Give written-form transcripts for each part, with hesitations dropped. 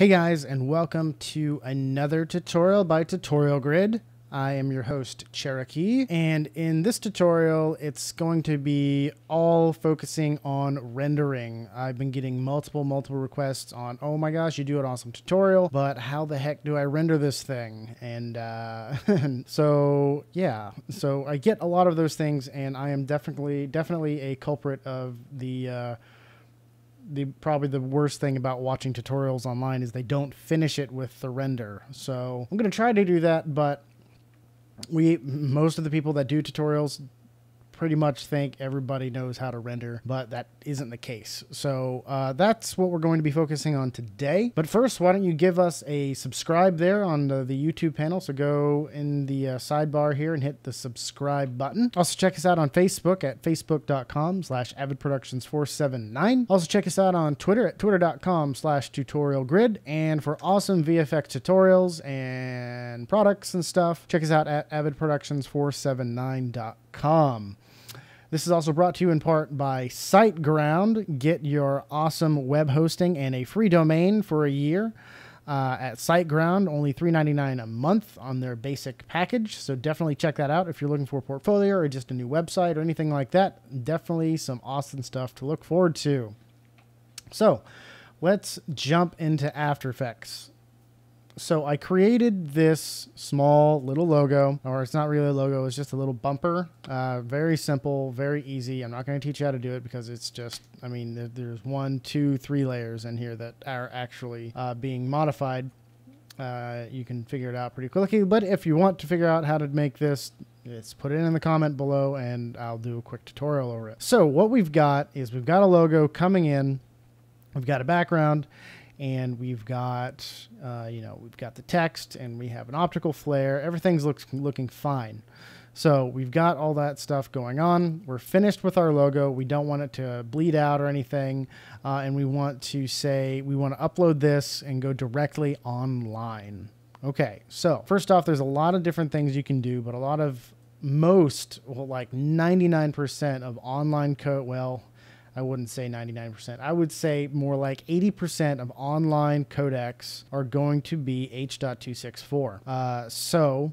Hey guys, and welcome to another tutorial by Tutorial Grid. I am your host, Cherokee, and in this tutorial, it's going to be all focusing on rendering. I've been getting multiple requests on, oh my gosh, you do an awesome tutorial, but how the heck do I render this thing? And so I get a lot of those things, and I am definitely a culprit of probably the worst thing about watching tutorials online is they don't finish it with the render. So I'm going to try to do that, but most of the people that do tutorials pretty much think everybody knows how to render, but that isn't the case. So that's what we're going to be focusing on today. But first, why don't you give us a subscribe there on the YouTube panel? So go in the sidebar here and hit the subscribe button. Also check us out on Facebook at facebook.com/avidproductions479. Also check us out on Twitter at twitter.com/tutorialgrid. And for awesome VFX tutorials and products and stuff, check us out at avidproductions479.com. This is also brought to you in part by SiteGround. Get your awesome web hosting and a free domain for a year at SiteGround, only $3.99 a month on their basic package. So definitely check that out if you're looking for a portfolio or just a new website or anything like that. Definitely some awesome stuff to look forward to. So let's jump into After Effects. So I created this small little logo, or it's not really a logo, it's just a little bumper. Very simple, very easy. I'm not going to teach you how to do it because it's just, I mean, there's 1, 2, 3 layers in here that are actually being modified. You can figure it out pretty quickly, but if you want to figure out how to make this, just put it in the comment below and I'll do a quick tutorial over it. So what we've got is we've got a logo coming in, we've got a background, and we've got, we've got the text, and we have an optical flare. Everything's looking fine. So we've got all that stuff going on. We're finished with our logo. We don't want it to bleed out or anything. And we want to upload this and go directly online. Okay, so first off, there's a lot of different things you can do, but like 99% of online code, well, I wouldn't say 99%. I would say more like 80% of online codecs are going to be H.264. So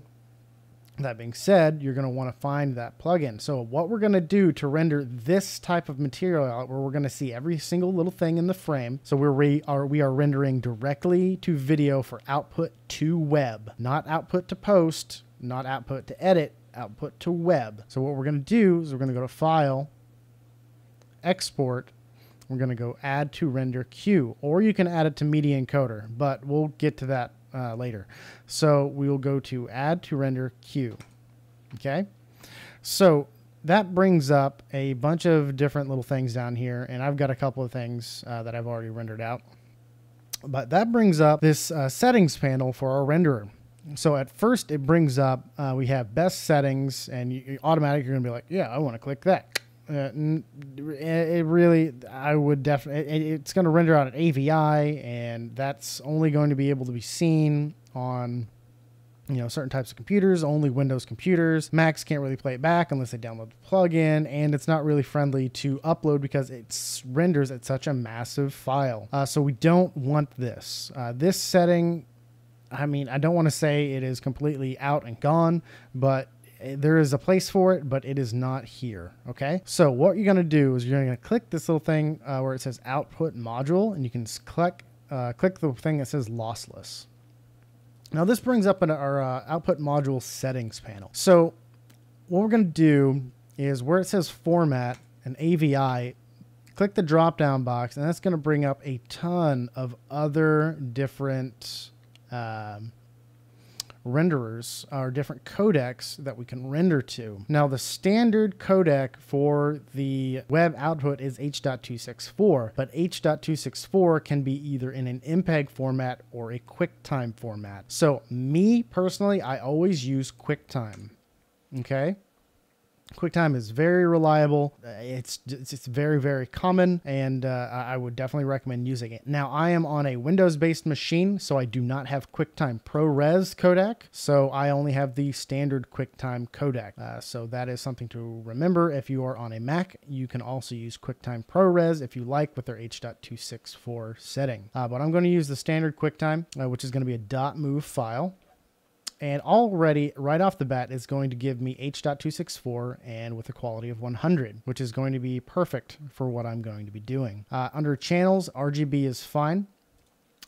that being said, you're going to want to find that plugin. So what we're going to do to render this type of material out, where we're going to see every single little thing in the frame. So we are rendering directly to video for output to web, not output to post, not output to edit, output to web. So what we're going to do is we're going to go to File, Export. We're going to go Add to Render Queue, or you can add it to Media Encoder, but we'll get to that later. So we will go to Add to Render Queue. Okay, so that brings up a bunch of different little things down here, and I've got a couple of things that I've already rendered out, but that brings up this settings panel for our renderer. So at first it brings up we have best settings, and you're going to be like, yeah, I want to click that. It's going to render out an AVI, and that's only going to be able to be seen on, certain types of computers, only Windows computers. Macs can't really play it back unless they download the plugin, and it's not really friendly to upload because it renders at such a massive file. So we don't want this. This setting, I mean, I don't want to say it is completely out and gone, but there is a place for it, but it is not here. Okay, so what you're going to do is you're going to click this little thing where it says Output Module, and you can click the thing that says Lossless. Now this brings up our Output Module Settings panel. So what we're going to do is where it says Format and AVI, click the drop down box, and that's going to bring up a ton of other different renderers or different codecs that we can render to. Now the standard codec for the web output is H.264, but H.264 can be either in an MPEG format or a QuickTime format. So me personally, I always use QuickTime. Okay, QuickTime is very reliable. It's very, very common, and I would definitely recommend using it. Now, I am on a Windows-based machine, so I do not have QuickTime ProRes codec, so I only have the standard QuickTime codec. So that is something to remember. If you are on a Mac, you can also use QuickTime ProRes if you like with their H.264 setting. But I'm going to use the standard QuickTime, which is going to be a .mov file. And already, right off the bat, it's going to give me H.264 and with a quality of 100, which is going to be perfect for what I'm going to be doing. Under channels, RGB is fine.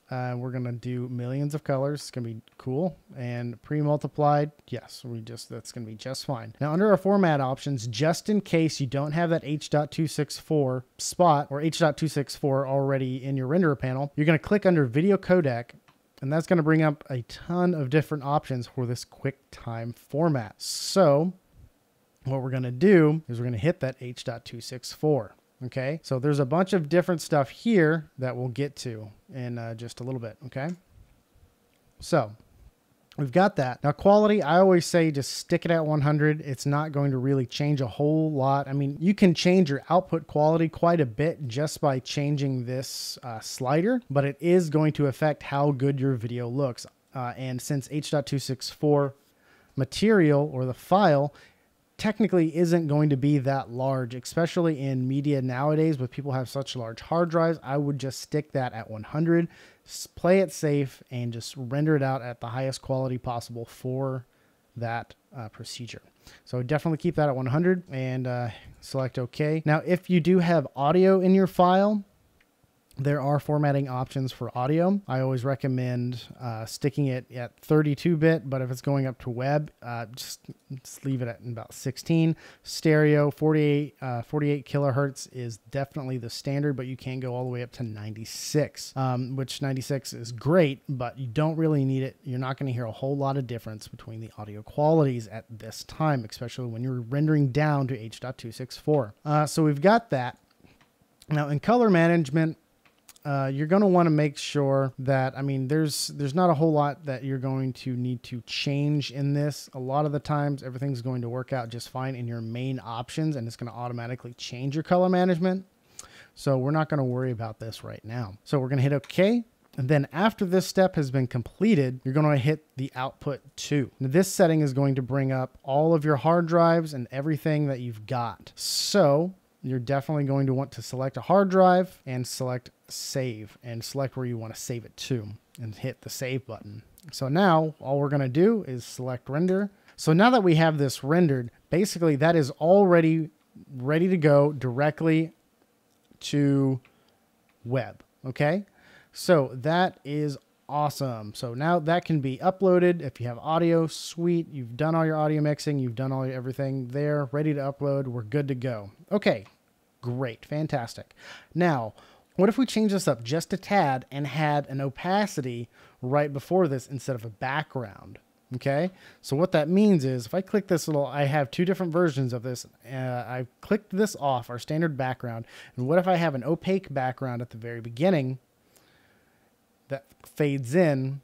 We're going to do millions of colors. It's going to be cool. And pre-multiplied, yes, that's going to be just fine. Now, under our format options, just in case you don't have that H.264 spot or H.264 already in your renderer panel, you're going to click under video codec. And that's going to bring up a ton of different options for this QuickTime format. So what we're going to do is we're going to hit that H.264. Okay, so there's a bunch of different stuff here that we'll get to in just a little bit. Okay, so we've got that. Now, quality, I always say just stick it at 100. It's not going to really change a whole lot. I mean, you can change your output quality quite a bit just by changing this slider, but it is going to affect how good your video looks. And since H.264 material or the file technically isn't going to be that large, especially in media nowadays with people have such large hard drives, I would just stick that at 100, play it safe, and just render it out at the highest quality possible for that procedure. So definitely keep that at 100 and select OK. Now, if you do have audio in your file, there are formatting options for audio. I always recommend sticking it at 32-bit, but if it's going up to web, just leave it at about 16. Stereo, 48 kilohertz is definitely the standard, but you can go all the way up to 96, which 96 is great, but you don't really need it. You're not going to hear a whole lot of difference between the audio qualities at this time, especially when you're rendering down to H.264. So we've got that. Now, in color management, you're going to want to make sure that, I mean, there's not a whole lot that you're going to need to change in this. A lot of the times, everything's going to work out just fine in your main options, and it's going to automatically change your color management. So we're not going to worry about this right now. So we're going to hit OK. And then after this step has been completed, you're going to hit the output 2. Now, this setting is going to bring up all of your hard drives and everything that you've got. So you're definitely going to want to select a hard drive and select save and select where you want to save it to and hit the save button. So now all we're going to do is select render. So now that we have this rendered, basically that is already ready to go directly to web. Okay. So that is awesome. So now that can be uploaded. If you have audio, sweet. You've done all your audio mixing. You've done all everything there, ready to upload. We're good to go. Okay, great. Fantastic. Now, what if we change this up just a tad and had an opacity right before this instead of a background? Okay, so what that means is if I click this little, I have two different versions of this. I clicked this off, our standard background. And what if I have an opaque background at the very beginning that fades in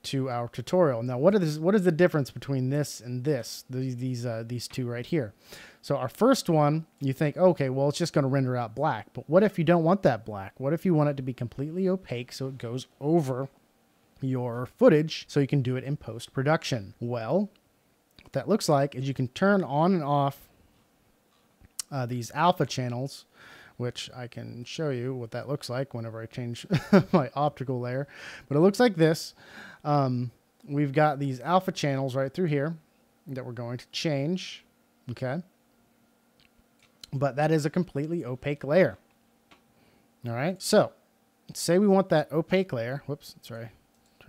to our tutorial? Now, what is the difference between this and this? These two right here. So our first one, you think, okay, well, it's just going to render out black. But what if you don't want that black? What if you want it to be completely opaque so it goes over your footage so you can do it in post-production? Well, what that looks like is you can turn on and off these alpha channels, which I can show you what that looks like whenever I change my optical layer. But it looks like this. We've got these alpha channels right through here that we're going to change. Okay. But that is a completely opaque layer. All right. So say we want that opaque layer. Whoops. Sorry.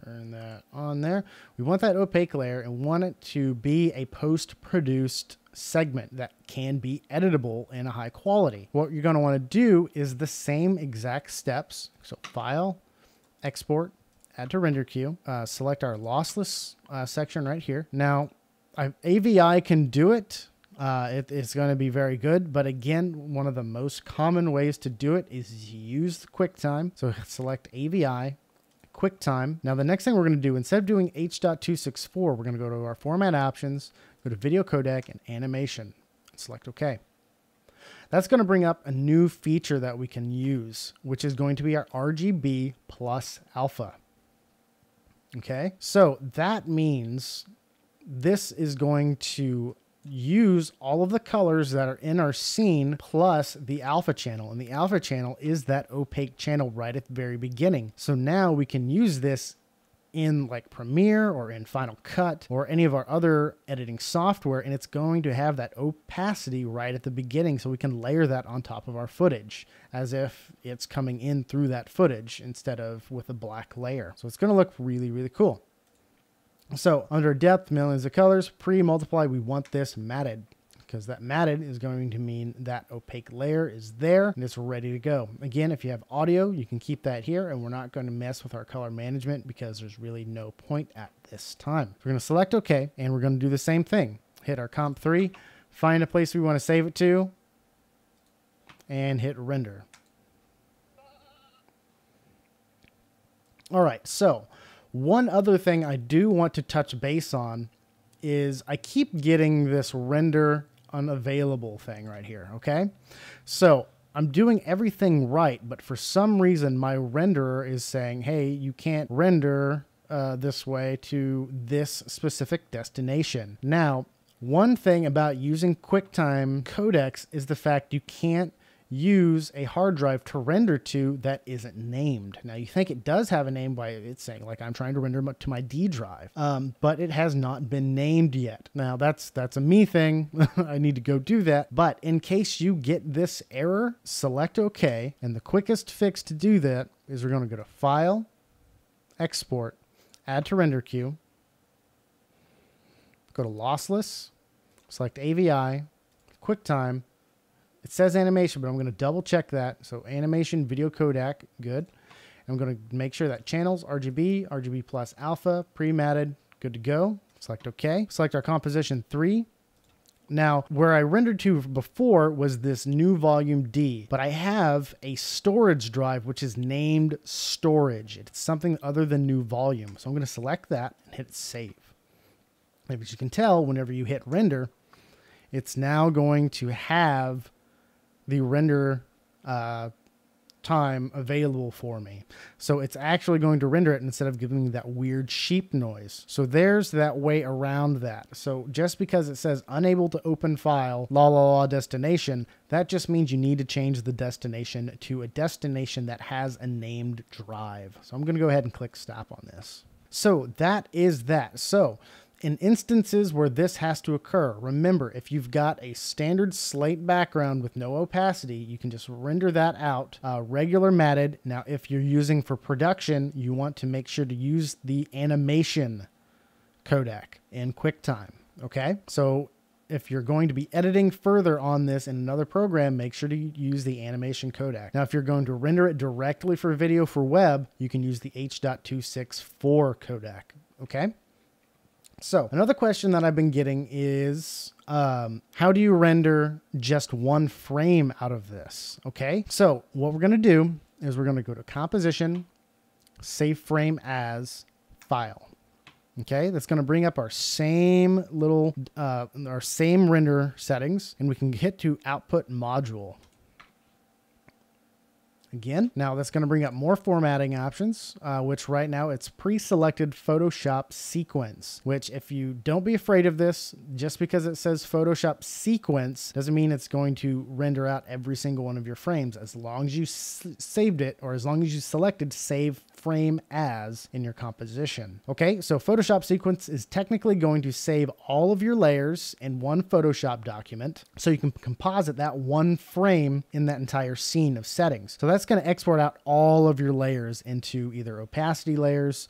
Turn that on there. We want that opaque layer and want it to be a post-produced segment that can be editable in a high quality. What you're going to want to do is the same exact steps. So file, export, add to render queue, select our lossless section right here. Now, AVI can do it. It's going to be very good. But again, one of the most common ways to do it is use QuickTime. So select AVI, QuickTime. Now, the next thing we're going to do, instead of doing H.264, we're going to go to our format options, go to video codec and animation. select OK. That's going to bring up a new feature that we can use, which is going to be our RGB plus alpha. Okay, so that means this is going to use all of the colors that are in our scene plus the alpha channel. And the alpha channel is that opaque channel right at the very beginning. So now we can use this in like Premiere or in Final Cut or any of our other editing software, and it's going to have that opacity right at the beginning, so we can layer that on top of our footage as if it's coming in through that footage instead of with a black layer. So it's going to look really, really cool. So under depth, millions of colors, pre-multiply, we want this matted, because that matted is going to mean that opaque layer is there and it's ready to go. Again, if you have audio, you can keep that here, and we're not going to mess with our color management because there's really no point at this time. We're going to select OK, and we're going to do the same thing. Hit our Comp 3, find a place we want to save it to, and hit render. All right, so one other thing I do want to touch base on is I keep getting this render unavailable thing right here. Okay, so I'm doing everything right, but for some reason my renderer is saying, hey, you can't render this way to this specific destination. Now, one thing about using QuickTime codecs is the fact you can't use a hard drive to render to that isn't named. Now you think it does have a name by it's saying like I'm trying to render to my D drive, but it has not been named yet. Now that's a me thing. I need to go do that. But in case you get this error, select OK. And the quickest fix to do that is we're going to go to File, Export, Add to Render Queue, go to Lossless, select AVI, QuickTime. It says animation, but I'm going to double check that. So animation, video codec, good. I'm going to make sure that channels, RGB, RGB plus alpha, pre-matted, good to go. Select OK. Select our composition 3. Now, where I rendered to before was this new volume D, but I have a storage drive which is named storage. It's something other than new volume. So I'm going to select that and hit save. And as you can tell, whenever you hit render, it's now going to have the render time available for me. So it's actually going to render it instead of giving me that weird sheep noise. So there's that way around that. So just because it says unable to open file, destination, that just means you need to change the destination to a destination that has a named drive. So I'm going to go ahead and click stop on this. So that is that. So in instances where this has to occur, remember, if you've got a standard slate background with no opacity, you can just render that out, regular matted. Now, if you're using for production, you want to make sure to use the animation codec in QuickTime, okay? So if you're going to be editing further on this in another program, make sure to use the animation codec. Now, if you're going to render it directly for video for web, you can use the H.264 codec, okay? So another question that I've been getting is, how do you render just one frame out of this? Okay, so what we're going to do is we're going to go to Composition, Save Frame As, File. Okay, that's going to bring up our same little, our same render settings, and we can hit to Output Module. Again, now that's going to bring up more formatting options, which right now it's pre-selected Photoshop Sequence, which if you don't be afraid of this, just because it says Photoshop Sequence doesn't mean it's going to render out every single one of your frames. As long as you saved it, or as long as you selected Save Frame As in your composition. Okay, so Photoshop Sequence is technically going to save all of your layers in one Photoshop document, so you can composite that one frame in that entire scene of settings. So that's going to export out all of your layers into either opacity layers,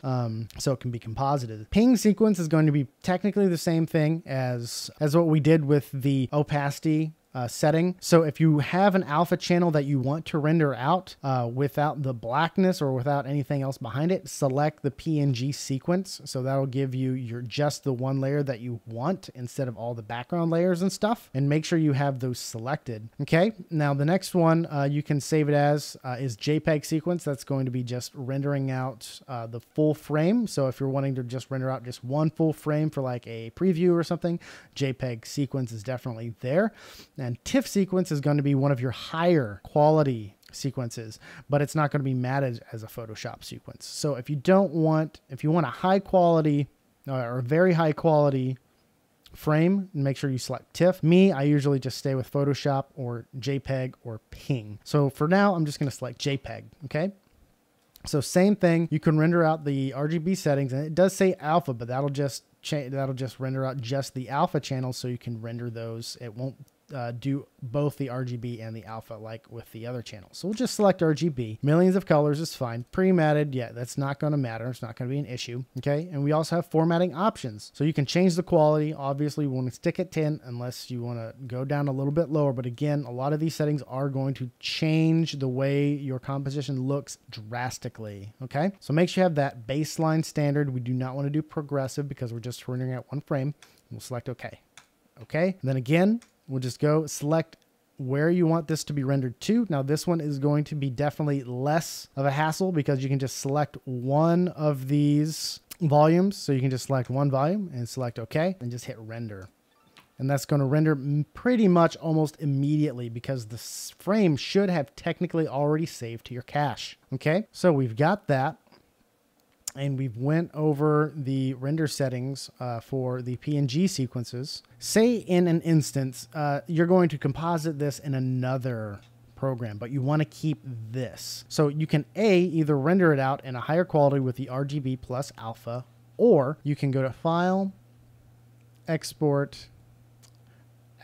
so it can be composited. Ping sequence is going to be technically the same thing as what we did with the opacity setting. So if you have an alpha channel that you want to render out without the blackness or without anything else behind it, select the PNG sequence. So that'll give you just the one layer that you want instead of all the background layers and stuff, and make sure you have those selected. Okay, now the next one you can save it as is Jpeg Sequence. That's going to be just rendering out the full frame. So if you're wanting to just render out just one full frame for like a preview or something, Jpeg Sequence is definitely there. And TIFF Sequence is going to be one of your higher quality sequences, but it's not going to be matted as a Photoshop sequence. So if you want a high quality or a very high quality frame, make sure you select TIFF. I usually just stay with Photoshop or JPEG or Ping. So for now, I'm just going to select JPEG. Okay. So same thing. You can render out the RGB settings, and it does say alpha, but that'll just render out just the alpha channels, so you can render those. It won't do both the RGB and the alpha like with the other channels. So we'll just select RGB. Millions of colors is fine. Pre-matted, yeah, that's not going to matter. It's not going to be an issue. Okay, and we also have formatting options. So you can change the quality. Obviously, we want to stick at 10 unless you want to go down a little bit lower. But again, a lot of these settings are going to change the way your composition looks drastically. Okay, so make sure you have that baseline standard. We do not want to do progressive because we're just rendering out one frame. We'll select OK. Okay, and then again, we'll just go select where you want this to be rendered to. Now this one is going to be definitely less of a hassle because you can just select one of these volumes. So you can just select one volume and select OK and just hit render. And that's going to render pretty much almost immediately because the frame should have technically already saved to your cache. Okay, so we've got that. And we've went over the render settings for the PNG sequences. Say in an instance, you're going to composite this in another program, but you want to keep this. So you can either render it out in a higher quality with the RGB plus alpha, or you can go to File, Export,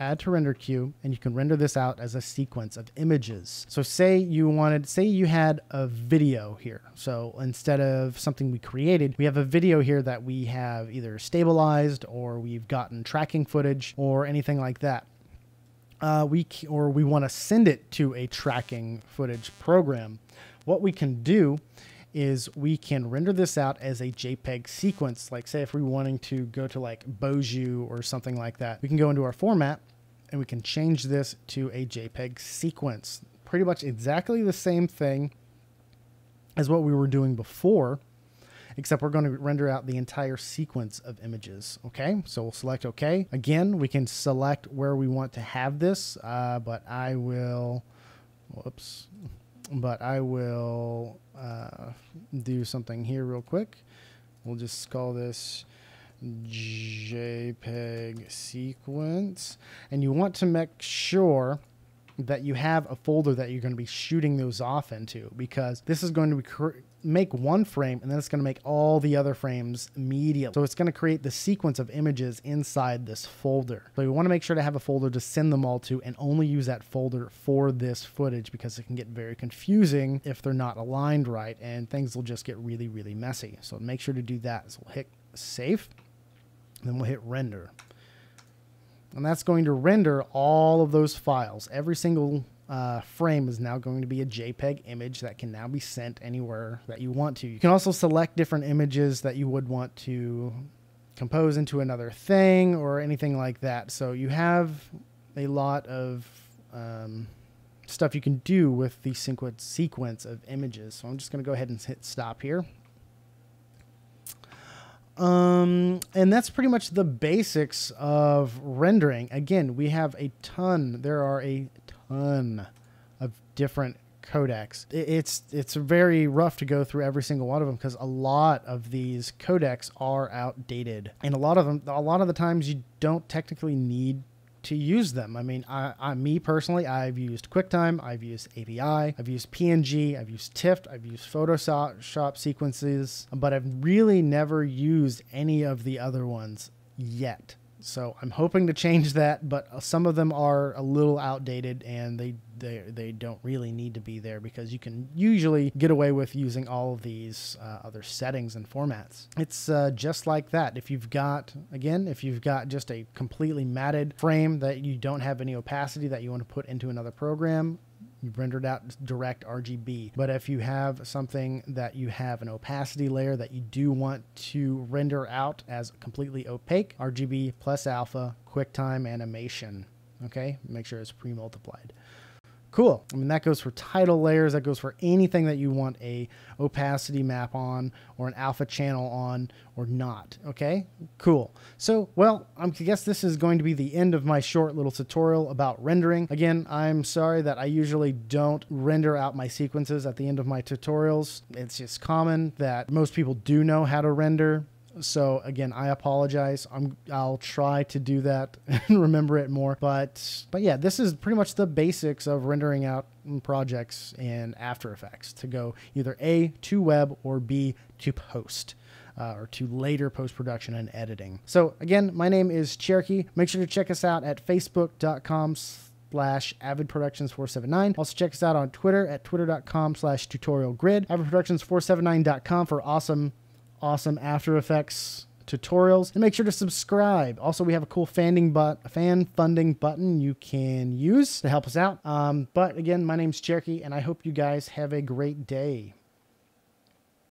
Add to Render Queue, and you can render this out as a sequence of images. So say you had a video here. So instead of something we created, we have a video here that we have either stabilized or we've gotten tracking footage or anything like that. We want to send it to a tracking footage program. What we can do is we can render this out as a JPEG sequence. Like say if we're wanting to go to like Beaujeu or something like that, we can go into our format and we can change this to a JPEG sequence. Pretty much exactly the same thing as what we were doing before, except we're going to render out the entire sequence of images. Okay, so we'll select OK. Again, we can select where we want to have this, but I will, do something here real quick. We'll just call this JPEG Sequence, and you want to make sure that you have a folder that you're going to be shooting those off into, because this is going to make one frame and then it's going to make all the other frames immediately. So it's going to create the sequence of images inside this folder. So you want to make sure to have a folder to send them all to and only use that folder for this footage, because it can get very confusing if they're not aligned right and things will just get really, really messy. So make sure to do that. So we'll hit save. Then we'll hit render. And that's going to render all of those files. Every single frame is now going to be a JPEG image that can now be sent anywhere that you want to. You can also select different images that you would want to compose into another thing or anything like that. So you have a lot of stuff you can do with the sequence of images. So I'm just going to go ahead and hit stop here. And that's pretty much the basics of rendering. Again, we have there are a ton of different codecs. It's very rough to go through every single one of them because a lot of these codecs are outdated, and a lot of the times you don't technically need to use them. I mean, me personally, I've used QuickTime, I've used AVI, I've used PNG, I've used TIFF, I've used Photoshop sequences, but I've really never used any of the other ones yet. So I'm hoping to change that, but some of them are a little outdated, and they don't really need to be there because you can usually get away with using all of these other settings and formats. It's just like that. If you've got just a completely matted frame that you don't have any opacity that you want to put into another program, you rendered out direct RGB. But if you have something that you have an opacity layer that you do want to render out as completely opaque, RGB plus alpha, QuickTime animation. Okay, make sure it's pre-multiplied. Cool. I mean, that goes for title layers. That goes for anything that you want a opacity map on or an alpha channel on or not. Okay, cool. So, well, I guess this is going to be the end of my short little tutorial about rendering. Again, I'm sorry that I usually don't render out my sequences at the end of my tutorials. It's just common that most people do know how to render. So again, I apologize. I'll try to do that and remember it more. But yeah, this is pretty much the basics of rendering out projects in After Effects to go either A, to web, or B, to post. Or to later post-production and editing. So again, my name is Cherokee. Make sure to check us out at facebook.com/avidproductions479. Also check us out on Twitter at twitter.com/tutorialgrid. avidproductions479.com for awesome After Effects tutorials, and make sure to subscribe. Also, we have a cool fan funding button you can use to help us out. But again, my name's Cherokee, and I hope you guys have a great day.